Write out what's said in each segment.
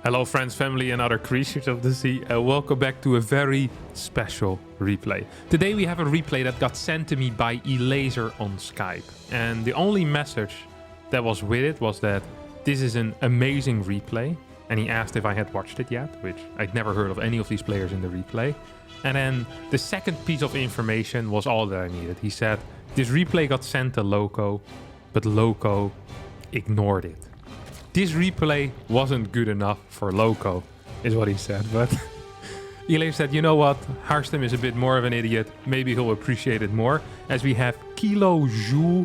Hello friends, family and other creatures of the sea, and welcome back to a very special replay. Today we have a replay that got sent to me by Elazer on Skype, and the only message that was with it was that this is an amazing replay, and he asked if I had watched it yet, which I'd never heard of any of these players in the replay. And then the second piece of information was all that I needed. He said this replay got sent to Lowko, but Lowko ignored it. This replay wasn't good enough for Lowko, is what he said, but Elazer said, you know what, Harstem is a bit more of an idiot, maybe he'll appreciate it more, as we have Kilo Joule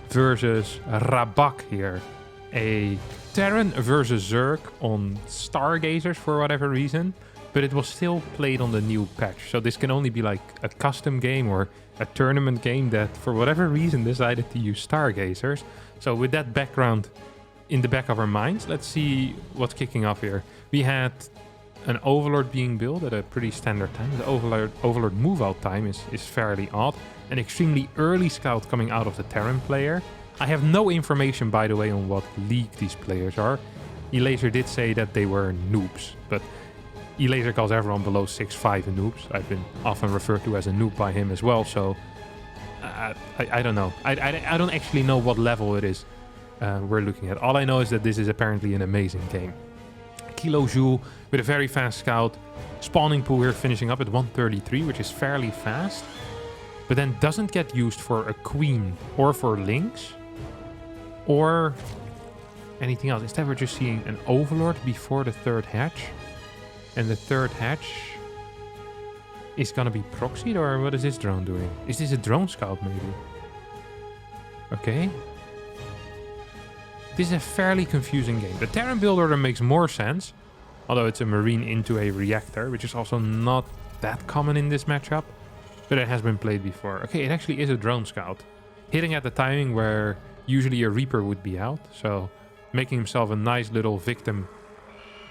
versus Rabak here. A Terran versus Zerg on Stargazers for whatever reason, but it was still played on the new patch, so this can only be like a custom game or a tournament game that for whatever reason decided to use Stargazers. So with that background in the back of our minds, let's see what's kicking off here. We had an Overlord being built at a pretty standard time. The Overlord move out time is fairly odd. An extremely early scout coming out of the Terran player. I have no information, by the way, on what league these players are. Elazer did say that they were noobs, but Elazer calls everyone below 6'5" noobs. I've been often referred to as a noob by him as well, so I don't know. I don't actually know what level it is we're looking at. All I know is that this is apparently an amazing game. Kilo Joule with a very fast scout. Spawning pool here finishing up at 133, which is fairly fast, but then doesn't get used for a queen or for lynx or anything else. Instead, we're just seeing an Overlord before the third hatch, and the third hatch is gonna be proxied, or what is this drone doing? Is this a drone scout maybe? Okay. This is a fairly confusing game. The Terran build order makes more sense, although it's a marine into a reactor, which is also not that common in this matchup, but it has been played before. Okay, it actually is a drone scout, hitting at the timing where usually a Reaper would be out, so making himself a nice little victim,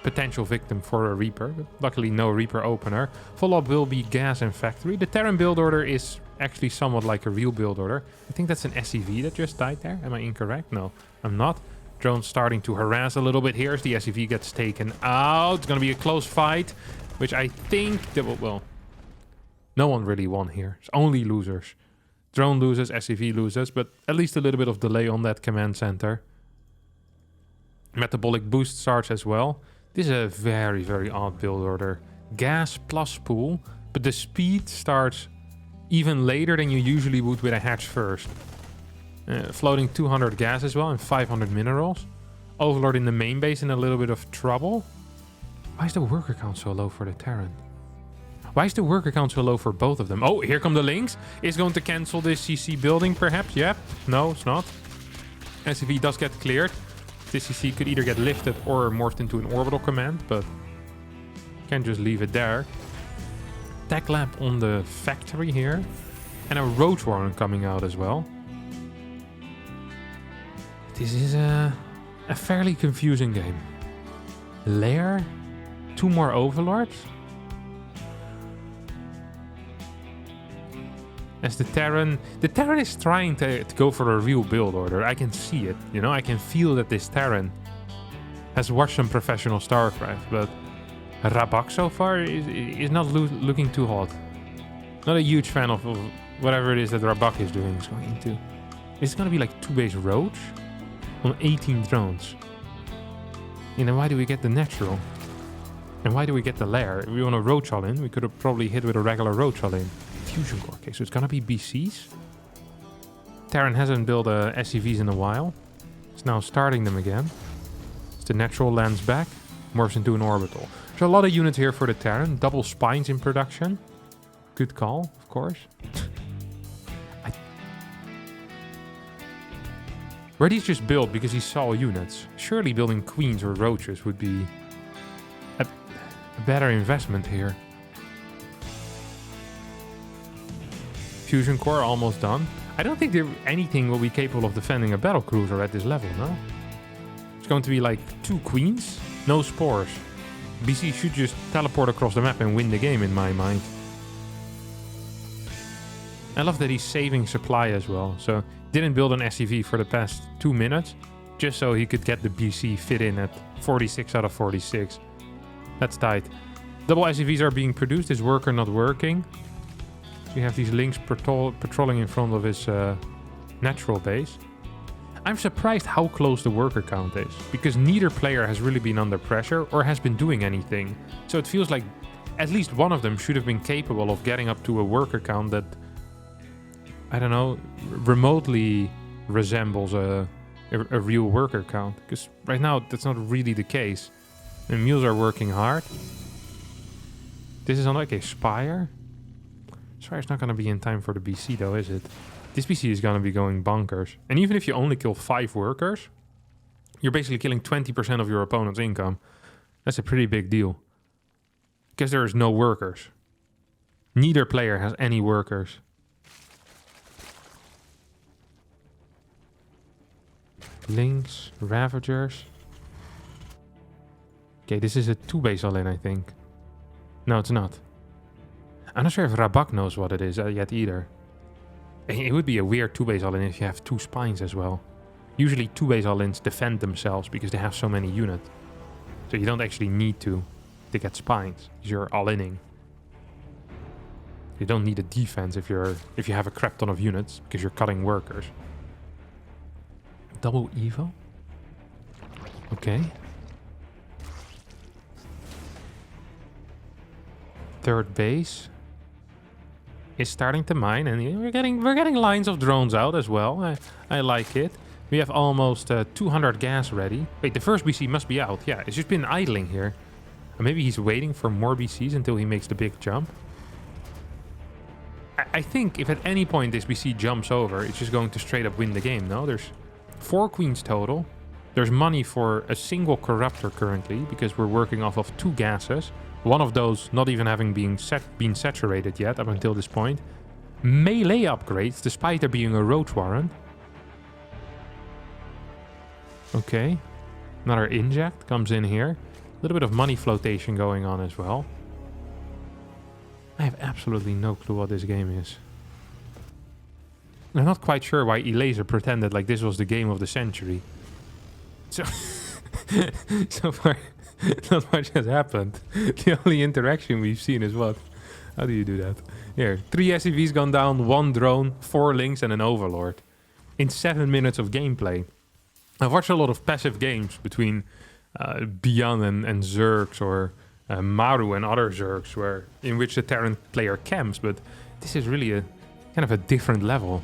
potential victim for a Reaper, but luckily no Reaper opener. Follow-up will be gas and factory. The Terran build order is actually somewhat like a real build order. I think that's an SCV that just died there. Am I incorrect? No, I'm not. Drone starting to harass a little bit here as the SCV gets taken out. It's going to be a close fight, which I think that will, well, no one really won here. It's only losers. Drone loses, SCV loses, but at least a little bit of delay on that command center. Metabolic boost starts as well. This is a very, very odd build order. Gas plus pool, but the speed starts even later than you usually would with a hatch first. Floating 200 gas as well and 500 minerals. Overlord in the main base in a little bit of trouble. Why is the worker count so low for the Terran? Why is the worker count so low for both of them? Oh, here come the Lynx. Is going to cancel this CC building perhaps? Yep. No, it's not. SCV does get cleared. This CC could either get lifted or morphed into an orbital command, but can't just leave it there. Tech lab on the factory here. And a roach warren coming out as well. This is a fairly confusing game. Lair, 2 more Overlords. As the Terran is trying to go for a real build order. I can see it, you know, I can feel that this Terran has watched some professional StarCraft, but Rabak so far is not looking too hot. Not a huge fan of whatever it is that Rabak is doing. It's going into. It's going to be like 2-base roach on 18 drones. You know, why do we get the natural? And why do we get the lair? If we want a roach all in, we could have probably hit with a regular roach all in. Fusion core. Okay, so it's gonna be BCs. Terran hasn't built SCVs in a while. It's now starting them again. As the natural lands back, morphs into an orbital. So a lot of units here for the Terran. Double spines in production. Good call, of course. Were these just built because he saw units? Surely building queens or roaches would be a better investment here. Fusion core almost done. I don't think anything will be capable of defending a battlecruiser at this level, no? It's going to be like 2 queens, no spores. BC should just teleport across the map and win the game in my mind. I love that he's saving supply as well. So didn't build an SCV for the past 2 minutes, just so he could get the BC fit in at 46 out of 46. That's tight. Double SCVs are being produced. Is worker not working? So you have these links patrolling in front of his natural base. I'm surprised how close the worker count is, because neither player has really been under pressure or has been doing anything. So it feels like at least one of them should have been capable of getting up to a worker count that, I don't know, remotely resembles a real worker count. Because right now that's not really the case. The mules are working hard. This is on like a Spire. Spire's not going to be in time for the BC though, is it? This BC is going to be going bonkers. And even if you only kill 5 workers, you're basically killing 20% of your opponent's income. That's a pretty big deal. Because there is no workers. Neither player has any workers. Links, Ravagers. Okay, this is a 2-base all-in, I think. No, it's not. I'm not sure if Rabak knows what it is yet either. It would be a weird 2-base all-in if you have 2 spines as well. Usually 2-base all-ins defend themselves because they have so many units. So you don't actually need to get spines, because you're all-inning. You don't need a defense if you have a crap ton of units, because you're cutting workers. Double Evo? Okay. Third base is starting to mine, and we're getting lines of drones out as well. I like it. We have almost 200 gas ready. Wait, the first BC must be out. Yeah, it's just been idling here. Or maybe he's waiting for more BCs until he makes the big jump. I think if at any point this BC jumps over, it's just going to straight up win the game, no? There's 4 queens total. There's money for a single corruptor currently, because we're working off of 2 gases. One of those not even having been saturated yet up until this point. Melee upgrades, despite there being a roach warren. Okay. Another inject comes in here. A little bit of money flotation going on as well. I have absolutely no clue what this game is. I'm not quite sure why Elazer pretended like this was the game of the century. So, so far, not much has happened. The only interaction we've seen is what? How do you do that? Here, 3 SCVs gone down, 1 drone, 4 links, and an overlord. In 7 minutes of gameplay. I've watched a lot of passive games between Bian and Zergs, or Maru and other Zergs, in which the Terran player camps, but this is really a kind of a different level.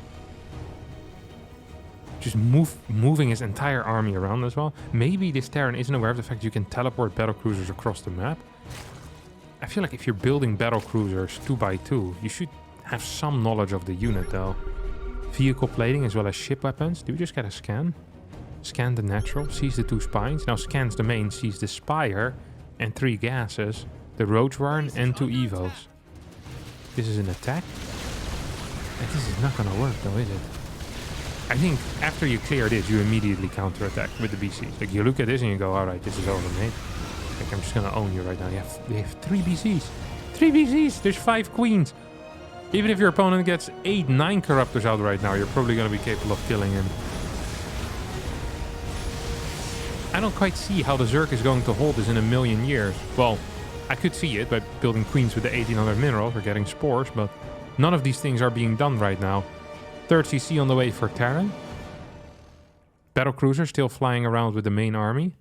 Just moving his entire army around as well. Maybe this Terran isn't aware of the fact you can teleport battlecruisers across the map. I feel like if you're building battlecruisers 2x2, you should have some knowledge of the unit though. Vehicle plating as well as ship weapons. Do we just get a scan? Scan the natural, sees the 2 spines. Now scans the main, sees the spire and 3 gases. The roach warren and 2 evos. This is an attack. And this is not gonna work though, is it? I think after you clear this, you immediately counterattack with the BCs. Like, you look at this and you go, alright, this is over, mate. Like, I'm just gonna own you right now. We have 3 BCs. 3 BCs! There's 5 queens! Even if your opponent gets 8, 9 corruptors out right now, you're probably gonna be capable of killing him. I don't quite see how the Zerg is going to hold this in a million years. Well, I could see it by building queens with the 1800 minerals or getting spores, but none of these things are being done right now. 3rd CC on the way for Terran. Battlecruiser still flying around with the main army.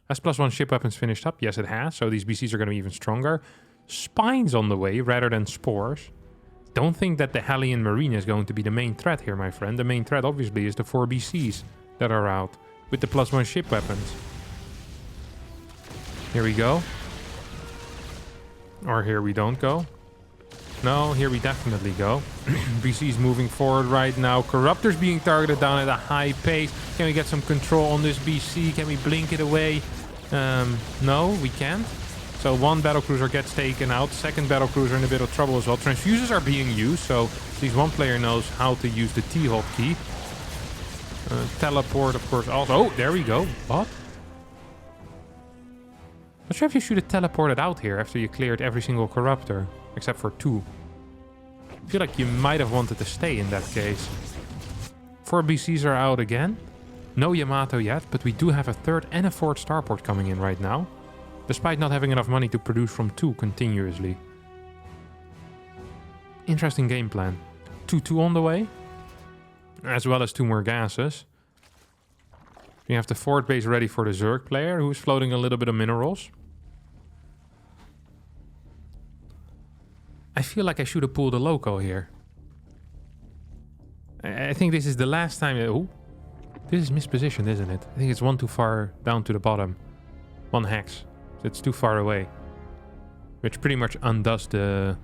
Has +1 ship weapons finished up? Yes, it has. So these BCs are going to be even stronger. Spines on the way rather than spores. Don't think that the Hellion Marine is going to be the main threat here, my friend. The main threat obviously is the 4 BCs that are out with the +1 ship weapons. Here we go. Or here we don't go. No, here we definitely go. BC's moving forward right now. Corruptors being targeted down at a high pace. Can we get some control on this BC? Can we blink it away? No, we can't. So 1 battlecruiser gets taken out. 2nd battlecruiser in a bit of trouble as well. Transfuses are being used, so at least 1 player knows how to use the T-hold key. Teleport, of course, also. Oh, there we go. What? Not sure if you should have teleported out here after you cleared every single corruptor. Except for 2. I feel like you might have wanted to stay in that case. 4 BCs are out again. No Yamato yet, but we do have a 3rd and a 4th starport coming in right now. despite not having enough money to produce from 2 continuously. Interesting game plan. 2-2 on the way, as well as 2 more gases. We have the fort base ready for the Zerg player, who's floating a little bit of minerals. I feel like I should have pulled a Lowko here. I think this is the last time... Oh, this is mispositioned, isn't it? I think it's 1 too far down to the bottom. 1 hex. So it's too far away. Which pretty much undoes the...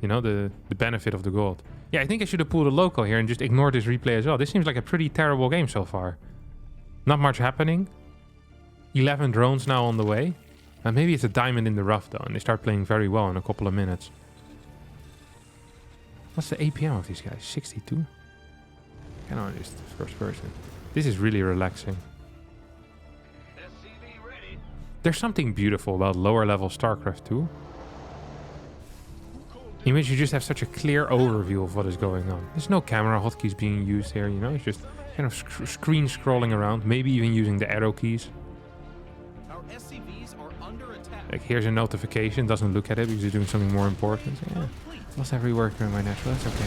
You know, the benefit of the gold. Yeah, I think I should have pulled a Lowko here and just ignored this replay as well. This seems like a pretty terrible game so far. Not much happening. 11 drones now on the way. Maybe it's a diamond in the rough though, and they start playing very well in a couple of minutes. What's the APM of these guys? 62? I know it's the first person. This is really relaxing. There's something beautiful about lower level StarCraft 2. In which you just have such a clear overview of what is going on. There's no camera hotkeys being used here, you know? It's just kind of screen scrolling around, maybe even using the arrow keys. Like, here's a notification, doesn't look at it because you're doing something more important. Yeah, lost every worker in my natural, that's okay.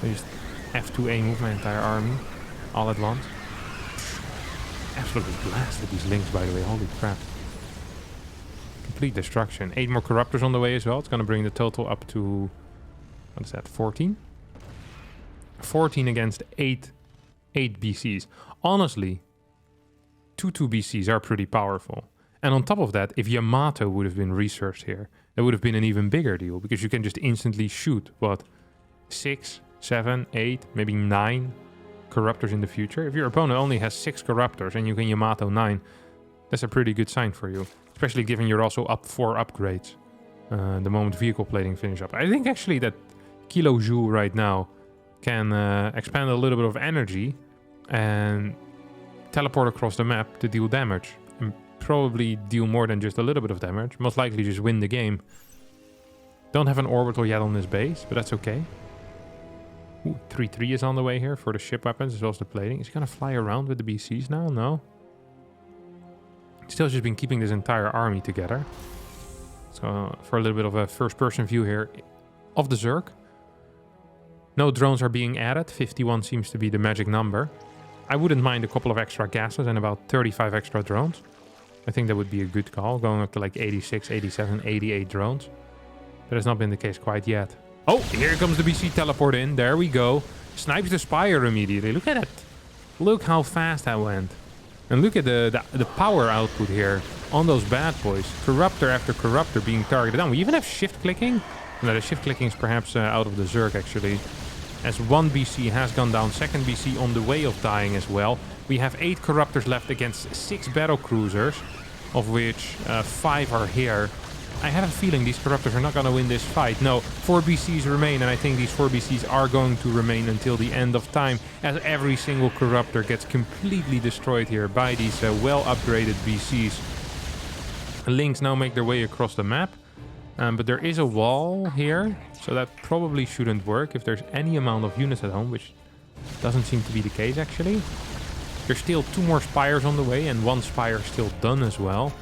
I just F2A move my entire army, all at once. Absolutely blasted these links, by the way, holy crap. Complete destruction. 8 more corruptors on the way as well. It's going to bring the total up to, what is that, 14? 14 against 8 BCs. Honestly, 2 BCs are pretty powerful. And on top of that, if Yamato would have been researched here, that would have been an even bigger deal, because you can just instantly shoot, what, 6, 7, 8, maybe 9 corruptors in the future. If your opponent only has 6 corruptors and you can Yamato 9, that's a pretty good sign for you, especially given you're also up 4 upgrades the moment vehicle plating finish up. I think actually that Kilojoule right now can expand a little bit of energy and teleport across the map to deal damage. And probably deal more than just a little bit of damage. Most likely just win the game. Don't have an orbital yet on this base, but that's okay. Ooh, 3-3 is on the way here for the ship weapons as well as the plating. Is he gonna fly around with the BCs now? No. Still just been keeping this entire army together. So for a little bit of a first-person view here of the Zerg. No drones are being added. 51 seems to be the magic number. I wouldn't mind a couple of extra gases and about 35 extra drones. I think that would be a good call, going up to like 86, 87, 88 drones. That has not been the case quite yet. Oh, here comes the BC teleport in. There we go. Snipes the Spire immediately. Look at it. Look how fast that went. And look at the power output here on those bad boys. Corruptor after Corruptor being targeted down. We even have shift clicking. No, the shift clicking is perhaps out of the Zerg actually. As 1 BC has gone down, 2nd BC on the way of dying as well. We have 8 Corruptors left against 6 battle cruisers, of which 5 are here. I have a feeling these Corruptors are not going to win this fight. No, 4 BCs remain, and I think these 4 BCs are going to remain until the end of time, as every single Corruptor gets completely destroyed here by these well-upgraded BCs. Links now make their way across the map, but there is a wall here, so that probably shouldn't work if there's any amount of units at home, which doesn't seem to be the case actually. There's still 2 more Spires on the way, and 1 Spire still done as well.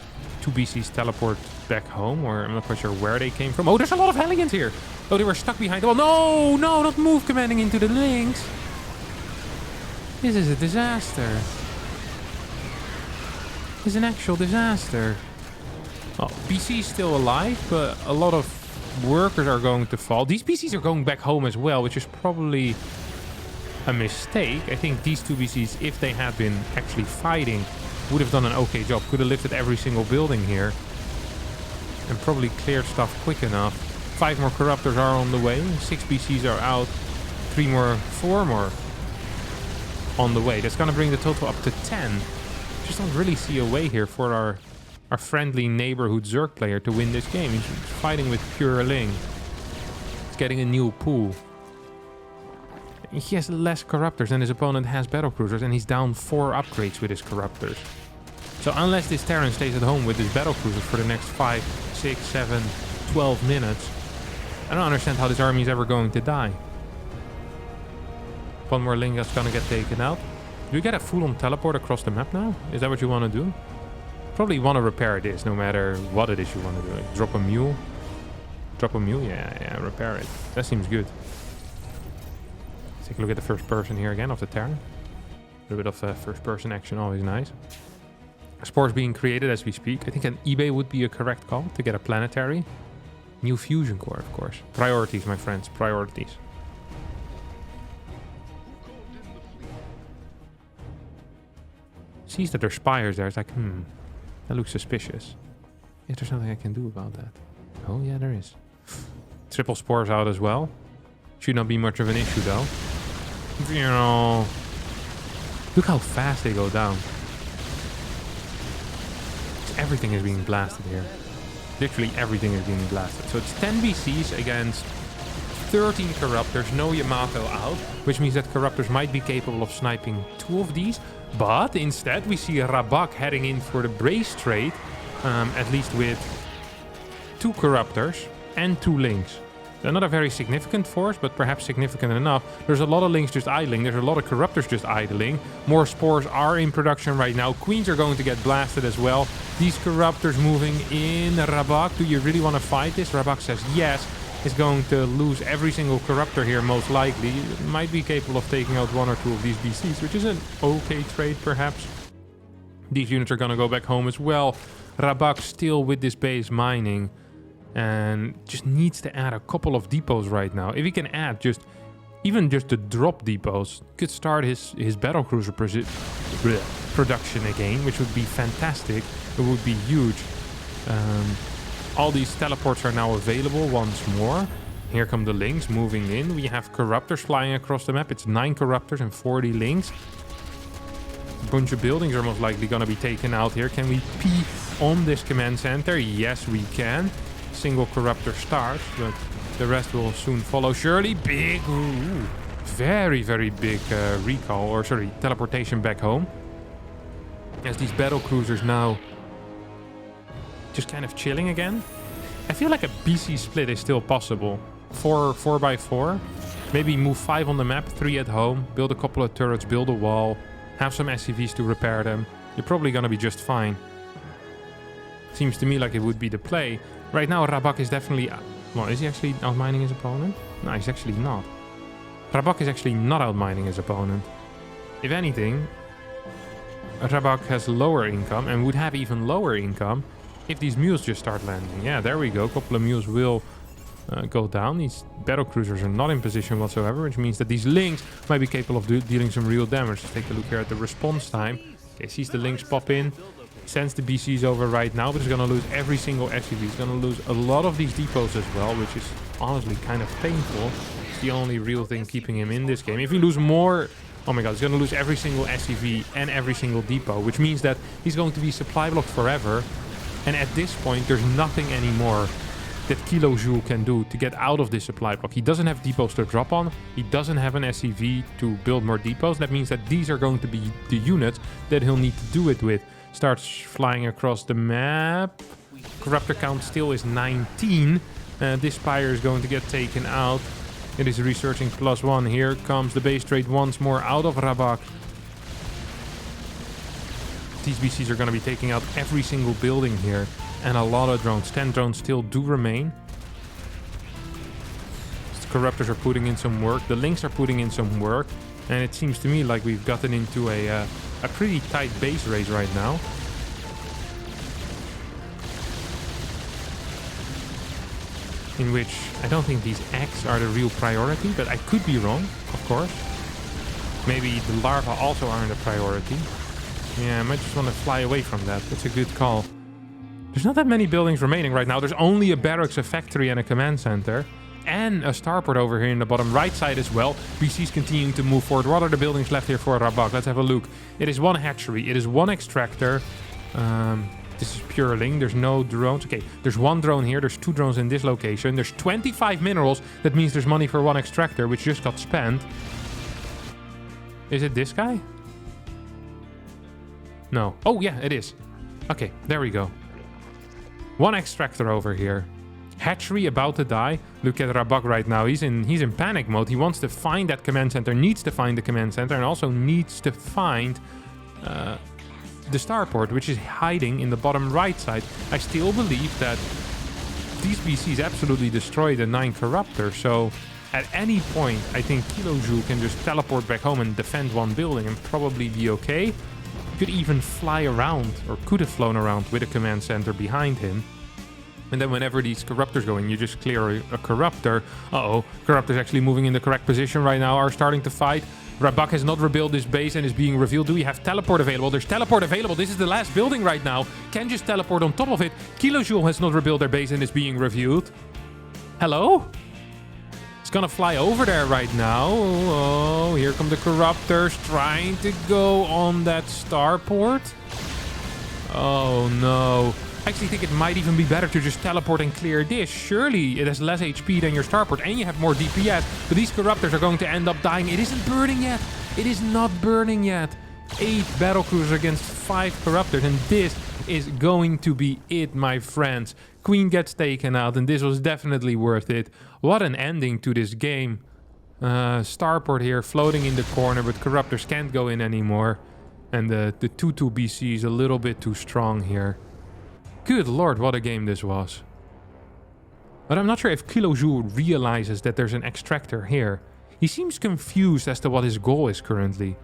2 BCs teleport back home, or I'm not quite sure where they came from. Oh, there's a lot of Hellions here! Oh, they were stuck behind the wall. No, no, not move commanding into the links! This is a disaster. This is an actual disaster. Oh, BC's still alive, but a lot of workers are going to fall. These BCs are going back home as well, which is probably a mistake. I think these 2 BCs, if they had been actually fighting, would have done an okay job. Could have lifted every single building here and probably cleared stuff quick enough. 5 more Corruptors are on the way. 6 BCs are out. 4 more on the way. That's going to bring the total up to 10. Just don't really see a way here for our friendly neighborhood Zerg player to win this game. He's fighting with pure Ling. He's getting a new pool. He has less Corruptors than his opponent has battlecruisers, and he's down 4 upgrades with his Corruptors. So unless this Terran stays at home with his battlecruisers for the next 5, 6, 7, 12 minutes, I don't understand how this army is ever going to die. 1 more Linga's gonna get taken out. Do you get a full-on teleport across the map now? Is that what you want to do? Probably want to repair this no matter what it is you want to do. Like drop a mule. Drop a mule? Yeah, repair it. That seems good. Let's take a look at the first person here again of the turn. A little bit of first person action, always nice. Spores being created as we speak. I think an eBay would be a correct call to get a planetary. New fusion core, of course. Priorities, my friends, priorities. Sees that there's spires there. It's like, that looks suspicious. Is there something I can do about that? Oh, yeah, there is. Triple spores out as well. Should not be much of an issue, though. You know, look how fast they go down. Everything is being blasted here. Literally everything is being blasted. So it's 10 BCs against 13 Corruptors, no Yamato out, which means that Corruptors might be capable of sniping 2 of these. But instead we see Rabak heading in for the Brace trade, at least with 2 Corruptors and 2 Links. They're not a very significant force, but perhaps significant enough. There's a lot of Links just idling. There's a lot of Corruptors just idling. More Spores are in production right now. Queens are going to get blasted as well. These Corruptors moving in. Rabak, do you really want to fight this? Rabak says yes. Is going to lose every single Corruptor here, most likely. Might be capable of taking out 1 or 2 of these BCs, which is an okay trade, perhaps. These units are going to go back home as well. Rabak still with this base mining. And just needs to add a couple of depots right now. If he can add even just the drop depots, could start his battlecruiser production again, which would be fantastic. It would be huge. All these teleports are now available once more. Here come the Links moving in. We have Corruptors flying across the map. It's 9 Corruptors and 40 Links. A bunch of buildings are most likely going to be taken out here. Can we pee on this command center? Yes, we can. Single Corruptor starts, but the rest will soon follow. Surely big, very, very big recall, or sorry, teleportation back home. As these battle cruisers now just kind of chilling again. I feel like a BC split is still possible. 4 by 4. Maybe move 5 on the map, 3 at home, build a couple of turrets, build a wall, have some SCVs to repair them. You're probably gonna be just fine. Seems to me like it would be the play. Right now, Rabak is definitely... Well, is he actually outmining his opponent? No, he's actually not. Rabak is actually not outmining his opponent. If anything, Rabak has lower income and would have even lower income if these mules just start landing. Yeah, there we go. A couple of mules will go down. These battle cruisers are not in position whatsoever, which means that these Links might be capable of dealing some real damage. Let's take a look here at the response time. Okay, sees the Links pop in. Sends the BCs over right now, but he's going to lose every single SCV. He's going to lose a lot of these depots as well, which is honestly kind of painful. It's the only real thing keeping him in this game. If he loses more... Oh my god, he's going to lose every single SCV and every single depot, which means that he's going to be supply blocked forever. And at this point, there's nothing anymore that Kilojoule can do to get out of this supply block. He doesn't have depots to drop on. He doesn't have an SCV to build more depots. That means that these are going to be the units that he'll need to do it with. Starts flying across the map. Corruptor count still is 19. This spire is going to get taken out. It is researching +1. Here comes the base trade once more out of Rabak. These BCs are going to be taking out every single building here. And a lot of drones. 10 drones still do remain. The Corruptors are putting in some work. The Links are putting in some work. And it seems to me like we've gotten into a pretty tight base race right now. In which I don't think these eggs are the real priority, but I could be wrong, of course. Maybe the larvae also aren't a priority. Yeah, I might just want to fly away from that. That's a good call. There's not that many buildings remaining right now. There's only a barracks, a factory, and a command center. And a starport over here in the bottom right side as well. BC's continuing to move forward. What are the buildings left here for Rabak? Let's have a look. It is 1 hatchery. It is 1 extractor. This is purling. There's no drones. Okay, there's 1 drone here. There's 2 drones in this location. There's 25 minerals. That means there's money for 1 extractor, which just got spent. Is it this guy? No. Oh, yeah, it is. Okay, there we go. 1 extractor over here. Hatchery about to die. Look at Rabak right now. He's in panic mode. He wants to find that command center, needs to find the command center, and also needs to find the starport, which is hiding in the bottom right side. I still believe that these BCs absolutely destroy the 9 Corruptor, so at any point, I think Kilojoule can just teleport back home and defend one building and probably be okay. He could even fly around, or could have flown around with a command center behind him. And then whenever these Corruptors go in, you just clear a Corruptor. Uh-oh, Corruptor's actually moving in the correct position right now, are starting to fight. Rabak has not rebuilt this base and is being revealed. Do we have teleport available? There's teleport available. This is the last building right now. Can just teleport on top of it. Kilojoule has not rebuilt their base and is being revealed. Hello? It's gonna fly over there right now. Oh, here come the Corruptors trying to go on that starport. Oh no. I actually think it might even be better to just teleport and clear this. Surely it has less HP than your starport and you have more DPS. But these Corruptors are going to end up dying. It isn't burning yet. It is not burning yet. 8 battlecruisers against 5 Corruptors. And this is going to be it, my friends. Queen gets taken out and this was definitely worth it. What an ending to this game. Starport here floating in the corner, but Corruptors can't go in anymore. And the 2-2 BC is a little bit too strong here. Good lord, what a game this was. But I'm not sure if Kilojoule realizes that there's an extractor here. He seems confused as to what his goal is currently.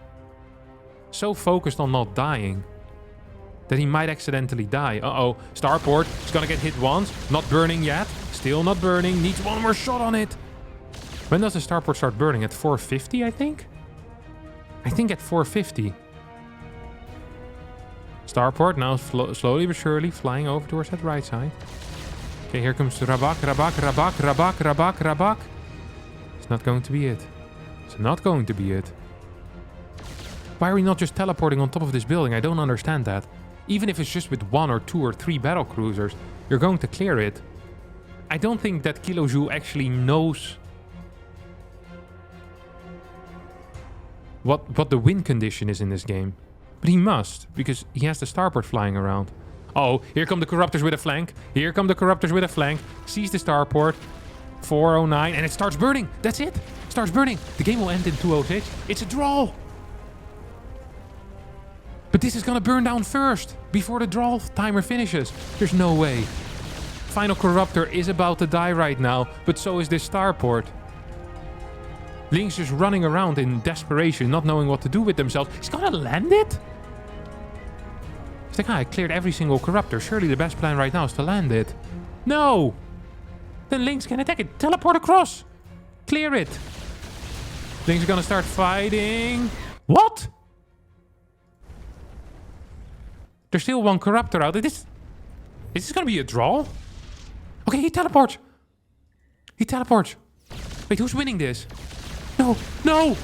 So focused on not dying that he might accidentally die. Uh-oh, starport is gonna get hit once. Not burning yet. Still not burning. Needs one more shot on it. When does the starport start burning? At 450, I think? I think at 450. Starport now slowly but surely flying over towards that right side. Okay, here comes Rabak. It's not going to be it. It's not going to be it. Why are we not just teleporting on top of this building? I don't understand that. Even if it's just with 1 or 2 or 3 battle cruisers, you're going to clear it. I don't think that Kilojoule actually knows what the win condition is in this game. But he must, because he has the starport flying around. Oh, here come the Corruptors with a flank. Here come the Corruptors with a flank. Sees the starport. 409, and it starts burning. That's it. Starts burning. The game will end in 206. It's a draw. But this is gonna burn down first, before the draw timer finishes. There's no way. Final Corruptor is about to die right now, but so is this starport. Link's just running around in desperation, not knowing what to do with themselves. He's gonna land it? It's like, I cleared every single Corruptor. Surely the best plan right now is to land it. No! Then Lynx can attack it. Teleport across. Clear it. Lynx is gonna start fighting. What? There's still 1 Corruptor out. Is this gonna be a draw? Okay, he teleports. He teleports. Wait, who's winning this? No, no!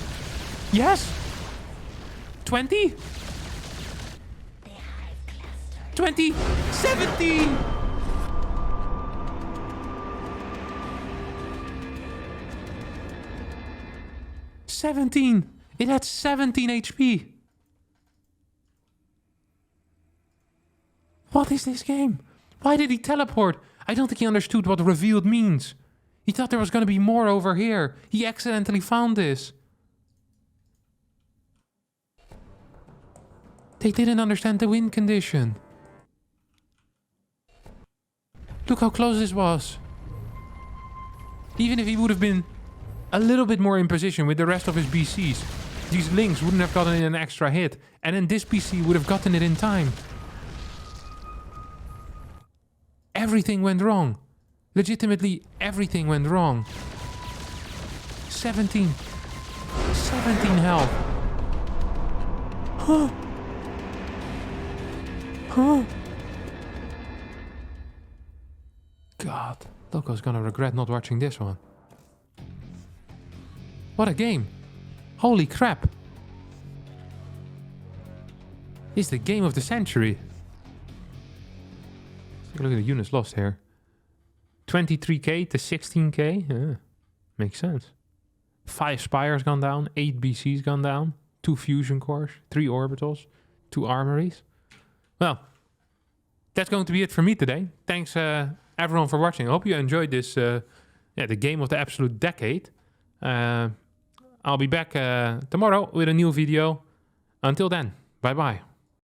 Yes? 20? 20? 17! It had 17 HP. What is this game? Why did he teleport? I don't think he understood what revealed means. He thought there was going to be more over here. He accidentally found this. They didn't understand the win condition. Look how close this was. Even if he would have been a little bit more in position with the rest of his BCs, these Lynx wouldn't have gotten an extra hit. And then this BC would have gotten it in time. Everything went wrong. Legitimately, everything went wrong. 17 health. Huh? Huh? God, Lowko's gonna regret not watching this one. What a game. Holy crap. This is the game of the century. Let's take a look at the units lost here. 23k to 16k. Yeah, makes sense. 5 Spires gone down, 8 BCs gone down, 2 fusion cores, 3 orbitals, 2 armories. Well, that's going to be it for me today. Thanks everyone for watching. I hope you enjoyed this, the game of the absolute decade. I'll be back tomorrow with a new video. Until then, bye bye.